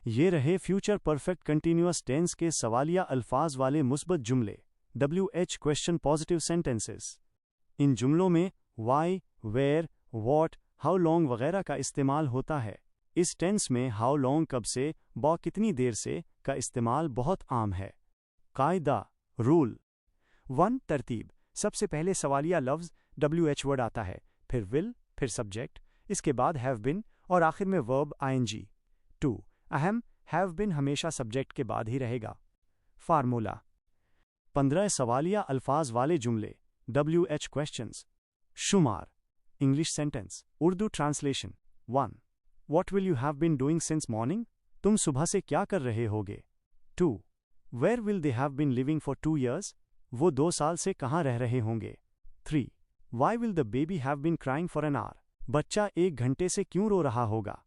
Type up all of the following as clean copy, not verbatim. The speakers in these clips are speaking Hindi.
ये रहे फ्यूचर परफेक्ट कंटिन्यूअस टेंस के सवालिया अल्फाज वाले मुस्बत जुमले WH क्वेश्चन पॉजिटिव सेंटेंसेस। इन जुमलों में why, where, what, how long वगैरह का इस्तेमाल होता है। इस टेंस में हाउ लॉन्ग कब से, बॉ कितनी देर से का इस्तेमाल बहुत आम है। कायदा, रूल। 1. तरतीब। सबसे पहले सवालिया लफ्ज़ WH वर्ड आता है, फिर विल, फिर सब्जेक्ट, इसके बाद हैव बिन और आखिर में वर्ब ING। 2. अहम, हैव बिन हमेशा सब्जेक्ट के बाद ही रहेगा। फार्मूला। 15 सवालिया अल्फाज वाले जुमले WH क्वेश्चंस। शुमार। English sentence. Urdu translation. 1. What will you have been doing since morning? तुम सुबह से क्या कर रहे होगे? 2. Where will they have been living for 2 years? वो 2 साल से कहाँ रह रहे होंगे? 3. Why will the baby have been crying for an hour? बच्चा 1 घंटे से क्यों रो रहा होगा?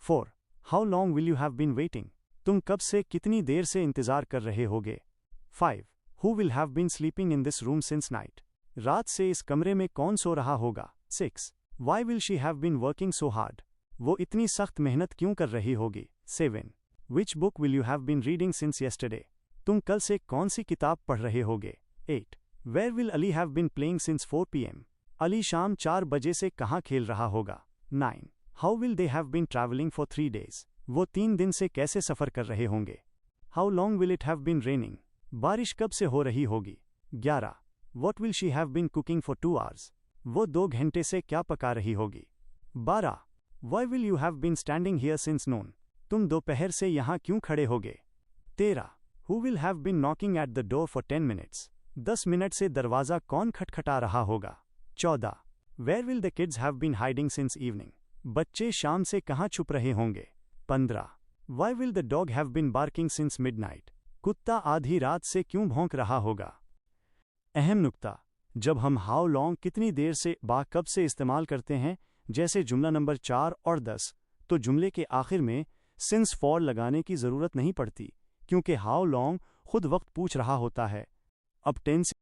4. How long will you have been waiting? तुम कब से कितनी देर से इंतजार कर रहे होगे? 5. Who will have been sleeping in this room since night? रात से इस कमरे में कौन सो रहा होगा? 6. Why will she have been working so hard? वो इतनी सख्त मेहनत क्यों कर रही होगी? 7. Which book will you have been reading since yesterday? तुम कल से कौन सी किताब पढ़ रहे होगे? 8. Where will Ali have been playing since 4 p.m? Ali शाम 4 बजे से कहाँ खेल रहा होगा? 9. How will they have been traveling for 3 days? वो 3 दिन से कैसे सफ़र कर रहे होंगे? How long will it have been raining? बारिश कब से हो रही होगी? 11. What will she have been cooking for 2 hours? वो 2 घंटे से क्या पका रही होगी? 12. Why will you have been standing here since noon? तुम दोपहर से यहाँ क्यों खड़े होगे? 13. Who will have been knocking at the door for 10 minutes? 10 minute से दरवाज़ा कौन खटखटा रहा होगा? 14. Where will the kids have been hiding since evening? बच्चे शाम से कहाँ छुप रहे होंगे? 15. Why will the dog have been barking since midnight? कुत्ता आधी रात से क्यों भौंक रहा होगा? अहम नुक्ता। जब हम हाउ लॉन्ग कितनी देर से, बा कब से इस्तेमाल करते हैं, जैसे जुमला नंबर 4 और 10, तो जुमले के आखिर में सिंस फॉर लगाने की ज़रूरत नहीं पड़ती, क्योंकि हाउ लॉन्ग खुद वक्त पूछ रहा होता है। अब टेंस